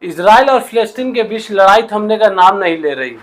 Israel और फिलिस्तीन के बीच लड़ाई थमने का नाम नहीं ले रही।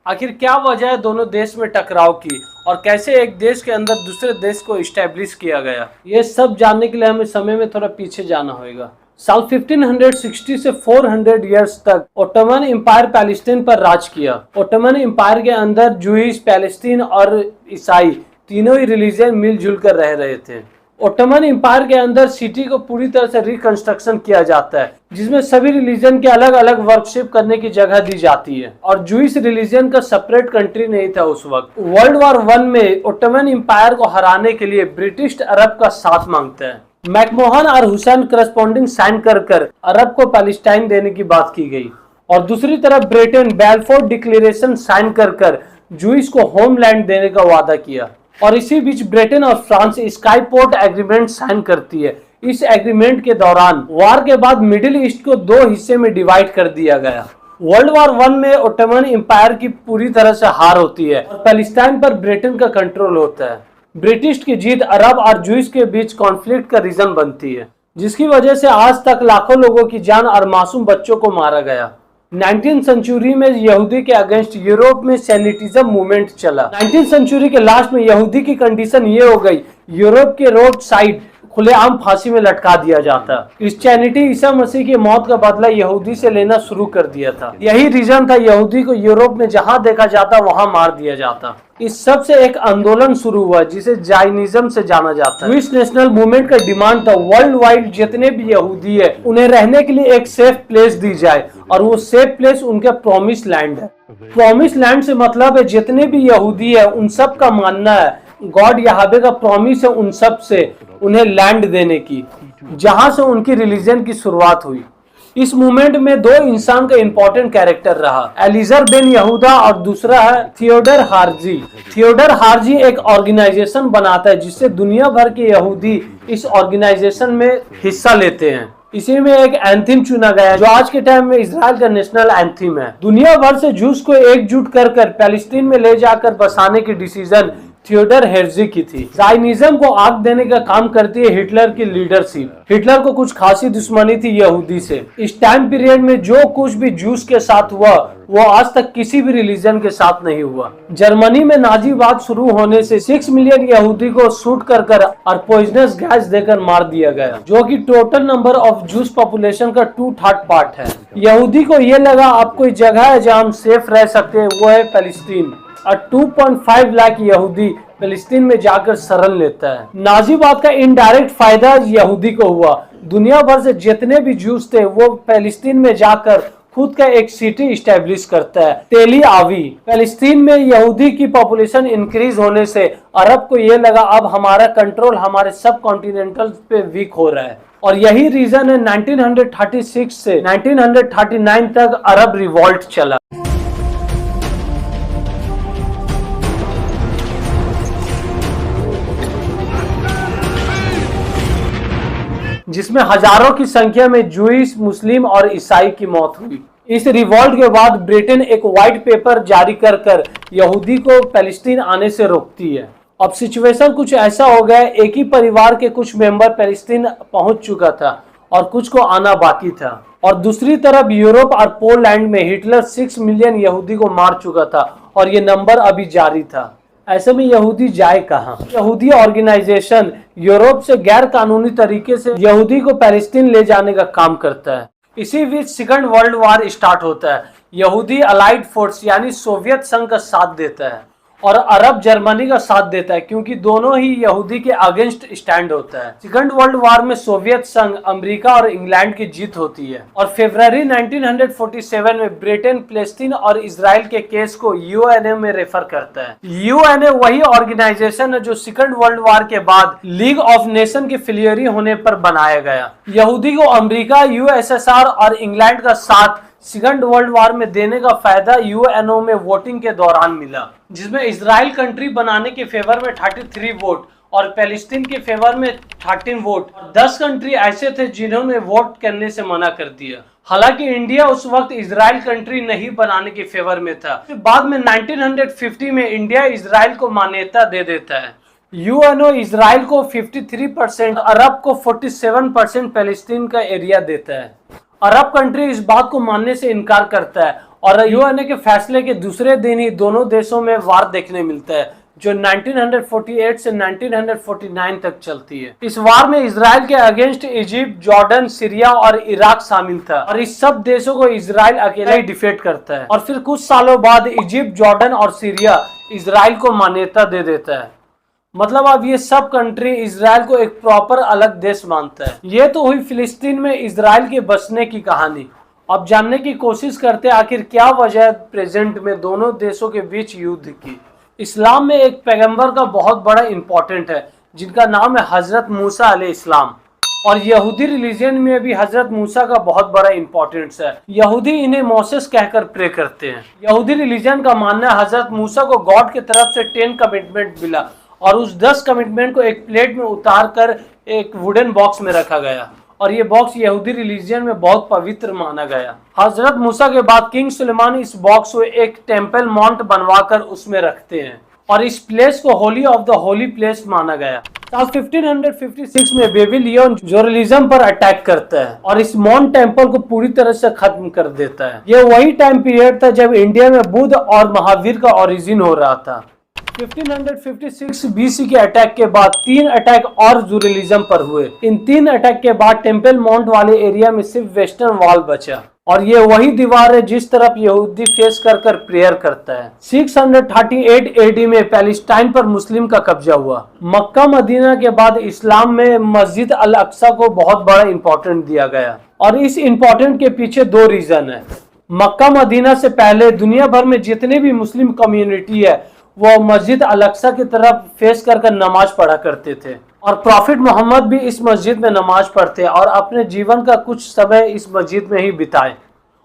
आखिर क्या वजह है दोनों देश में टकराव की और कैसे एक देश के अंदर दूसरे देश को इस्टेब्लिश किया गया, ये सब जानने के लिए हमें समय में थोड़ा पीछे जाना होगा। साल 1560 से 400 इयर्स तक ओटोमन एम्पायर पैलेस्टीन पर राज किया। ओटोमन एम्पायर के अंदर जूइश, पैलेस्टीन और ईसाई तीनों ही रिलीजन मिलजुल कर रह रहे थे। ओटोमन एम्पायर के अंदर सिटी को पूरी तरह से रिकंस्ट्रक्शन किया जाता है, जिसमें सभी रिलीजन के अलग अलग वर्कशिप करने की जगह दी जाती है और जूइश रिलीजन का सेपरेट कंट्री नहीं था उस वक्त। वर्ल्ड वॉर 1 में ओटोमन एम्पायर को हराने के लिए ब्रिटिश अरब का साथ मांगता है। मैकमोहन और हुसैन करस्पॉन्डिंग साइन कर अरब को पैलेस्टाइन देने की बात की गई और दूसरी तरफ ब्रिटेन बैलफोर्ड डिक्लेरेशन साइन कर जूइश को होमलैंड देने का वादा किया। और इसी बीच ब्रिटेन और फ्रांस स्काईपोर्ट एग्रीमेंट साइन करती है। इस एग्रीमेंट के दौरान वार के बाद मिडिल ईस्ट को 2 हिस्से में डिवाइड कर दिया गया। वर्ल्ड वॉर 1 में ओटोमन एम्पायर की पूरी तरह से हार होती है और पैलेस्टाइन पर ब्रिटेन का कंट्रोल होता है। ब्रिटिश की जीत अरब और जूइश के बीच कॉन्फ्लिक्ट का रीजन बनती है, जिसकी वजह से आज तक लाखों लोगों की जान और मासूम बच्चों को मारा गया। 19वीं सेंचुरी में यहूदी के अगेंस्ट यूरोप में सैनिटिज्म मूवमेंट चला। 19वीं सेंचुरी के लास्ट में यहूदी की कंडीशन ये हो गई, यूरोप के रोड साइड खुलेआम फांसी में लटका दिया जाता। क्रिश्चियनिटी ईसा मसीह की मौत का बदला यहूदी से लेना शुरू कर दिया था। यही रीजन था यहूदी को यूरोप में जहां देखा जाता वहां मार दिया जाता। इस सब से एक आंदोलन शुरू हुआ जिसे जायनिज्म से जाना जाता है। जूइश नेशनल मूवमेंट का डिमांड था वर्ल्ड वाइड जितने भी यहूदी है उन्हें रहने के लिए एक सेफ प्लेस दी जाए और वो सेफ प्लेस उनका प्रॉमिस लैंड है। प्रॉमिस लैंड से मतलब है जितने भी यहूदी है उन सब का मानना है गॉड यहावे का प्रॉमिस है उन सब से उन्हें लैंड देने की, जहां से उनकी रिलीजन की शुरुआत हुई। इस मूवमेंट में 2 इंसान का इंपॉर्टेंट कैरेक्टर रहा, एलिजर बिन यहूदा और दूसरा है थियोडर हार्जी। थियोडर हार्जी एक ऑर्गेनाइजेशन बनाता है जिससे दुनिया भर के यहूदी इस ऑर्गेनाइजेशन में हिस्सा लेते हैं। इसी में एक एंथीम चुना गया जो आज के टाइम में इजराइल का नेशनल एंथीम है। दुनिया भर से जूस को एकजुट कर पैलेस्टीन में ले जाकर बसाने की डिसीजन थियोडर हेर्जी की थी। जायनिज्म को आग देने का काम करती है हिटलर की लीडरशिप। हिटलर को कुछ खासी दुश्मनी थी यहूदी से। इस टाइम पीरियड में जो कुछ भी जूस के साथ हुआ वो आज तक किसी भी रिलीजन के साथ नहीं हुआ। जर्मनी में नाजीवाद शुरू होने से 6 मिलियन यहूदी को शूट कर और पॉइजनस गैस देकर मार दिया गया, जो कि total number of juice population का 2/3 पार्ट है। यहूदी को ये लगा अब कोई जगह है जहाँ हम सेफ रह सकते हैं, वो है पैलेस्टीन। और 2.5 लाख यहूदी फिलिस्तीन में जाकर शरण लेता है। नाजीवाद का इनडायरेक्ट फायदा यहूदी को हुआ। दुनिया भर से जितने भी जूस थे वो फिलिस्तीन में जाकर खुद का एक सिटी इस्टेब्लिश करता है, तेली आवी। फिलिस्तीन में यहूदी की पॉपुलेशन इंक्रीज होने से अरब को ये लगा अब हमारा कंट्रोल हमारे सब कॉन्टिनेंटल पे वीक हो रहा है और यही रीजन है 1936 से 1939 तक अरब रिवॉल्ट चला, जिसमें हजारों की संख्या में जूइश, मुस्लिम और ईसाई की मौत हुई। इस रिवॉल्ट के बाद ब्रिटेन एक व्हाइट पेपर जारी कर यहूदी को पैलेस्टीन आने से रोकती है। अब सिचुएशन कुछ ऐसा हो गया, एक ही परिवार के कुछ मेंबर पैलेस्टीन पहुंच चुका था और कुछ को आना बाकी था। और दूसरी तरफ यूरोप और पोलैंड में हिटलर 6 मिलियन यहूदी को मार चुका था और ये नंबर अभी जारी था। ऐसे में यहूदी जाए कहाँ? यहूदी ऑर्गेनाइजेशन यूरोप से गैर कानूनी तरीके से यहूदी को पैलेस्टीन ले जाने का काम करता है। इसी बीच सेकंड वर्ल्ड वॉर स्टार्ट होता है। यहूदी अलाइड फोर्स यानी सोवियत संघ का साथ देता है और अरब जर्मनी का साथ देता है, क्योंकि दोनों ही यहूदी के अगेंस्ट स्टैंड होता है। सेकंड वर्ल्ड वॉर में सोवियत संघ, अमेरिका और इंग्लैंड की जीत होती है और फरवरी 1947 में ब्रिटेन फिलिस्तीन और इजराइल के केस को यूएनए में रेफर करता है। यूएनए वही ऑर्गेनाइजेशन है जो सेकंड वर्ल्ड वॉर के बाद लीग ऑफ नेशन के फेलियर होने पर बनाया गया। यहूदी को अमेरिका, यूएसएसआर और इंग्लैंड का साथ सेकंड वर्ल्ड वॉर में देने का फायदा यूएनओ में वोटिंग के दौरान मिला, जिसमें इजराइल कंट्री बनाने के फेवर में 33 वोट और पैलेस्टीन के फेवर में 13 वोट। 10 कंट्री ऐसे थे जिन्होंने वोट करने से मना कर दिया। हालांकि इंडिया उस वक्त इजराइल कंट्री नहीं बनाने के फेवर में था। फिर बाद में 1950 में इंडिया इजराइल को मान्यता दे देता है। यूएनओ इजराइल को 53%, अरब को 47% पैलेस्टीन का एरिया देता है। अरब कंट्री इस बात को मानने से इनकार करता है और यूएनओ के फैसले के दूसरे दिन ही दोनों देशों में वार देखने मिलता है, जो 1948 से 1949 तक चलती है। इस वार में इजराइल के अगेंस्ट इजिप्ट, जॉर्डन, सीरिया और इराक शामिल था और इस सब देशों को इजराइल अकेला ही डिफेट करता है। और फिर कुछ सालों बाद इजिप्ट, जॉर्डन और सीरिया इजराइल को मान्यता दे देता है। मतलब अब ये सब कंट्री इजराइल को एक प्रॉपर अलग देश मानता है। ये तो हुई फिलिस्तीन में इजराइल के बसने की कहानी। अब जानने की कोशिश करते हैं आखिर क्या वजह है प्रेजेंट में दोनों देशों के बीच युद्ध की। इस्लाम में एक पैगंबर का बहुत बड़ा इंपॉर्टेंट है जिनका नाम है हजरत मूसा अलैहिस्सलाम, और यहूदी रिलीजन में भी हजरत मूसा का बहुत बड़ा इंपॉर्टेंस है। यहूदी इन्हें मोसेस कहकर प्रे करते हैं। यहूदी रिलीजन का मानना है हजरत मूसा को गॉड की तरफ से 10 कमिटमेंट मिला और उस 10 कमिटमेंट को एक प्लेट में उतार कर एक वुडन बॉक्स में रखा गया और ये बॉक्स यहूदी रिलीजन में बहुत पवित्र माना गया। हजरत मूसा के बाद किंग सुलेमान इस बॉक्स को एक टेम्पल माउंट बनवाकर उसमें रखते हैं और इस प्लेस को Holi of the holy place माना गया। साल 1556 में बेबीलोन जोरलिज्म पर अटैक करता है और इस माउंट टेम्पल को पूरी तरह से खत्म कर देता है। ये वही टाइम पीरियड था जब इंडिया में बुद्ध और महावीर का ओरिजिन हो रहा था। 1556 बीसी के अटैक के बाद 3 अटैक और जूरलिज्म पर हुए। इन 3 अटैक के बाद टेम्पल माउंट वाले एरिया में सिर्फ वेस्टर्न वॉल बचा और ये वही दीवार है जिस तरफ यहूदी फेस कर कर प्रेयर करता है। 638 एडी में पैलेस्टाइन पर मुस्लिम का कब्जा हुआ। मक्का मदीना के बाद इस्लाम में मस्जिद अल अक्सा को बहुत बड़ा इंपॉर्टेंट दिया गया और इस इंपॉर्टेंट के पीछे 2 रीजन है। मक्का मदीना से पहले दुनिया भर में जितने भी मुस्लिम कम्युनिटी है वो मस्जिद अल-अक्सा की तरफ फेस कर नमाज पढ़ा करते थे और प्रॉफिट मोहम्मद भी इस मस्जिद में नमाज पढ़ते और अपने जीवन का कुछ समय इस मस्जिद में ही बिताए।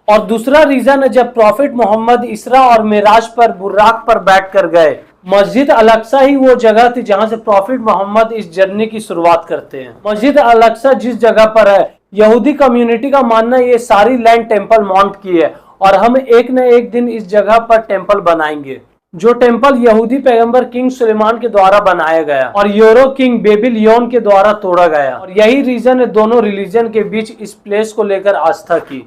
और दूसरा रीजन है जब प्रॉफिट मोहम्मद इसरा और मेराज पर बुर्राक पर बैठ कर गए, मस्जिद अल-अक्सा ही वो जगह थी जहां से प्रॉफिट मोहम्मद इस जर्नी की शुरुआत करते हैं। मस्जिद अल-अक्सा जिस जगह पर है, यहूदी कम्युनिटी का मानना ये सारी लैंड टेम्पल माउंट की है और हम एक न एक दिन इस जगह पर टेम्पल बनाएंगे, जो टेम्पल यहूदी पैगंबर किंग सुलेमान के द्वारा बनाया गया और यूरो किंग बेबीलोन के द्वारा तोड़ा गया। और यही रीजन है दोनों रिलीजन के बीच इस प्लेस को लेकर आस्था की।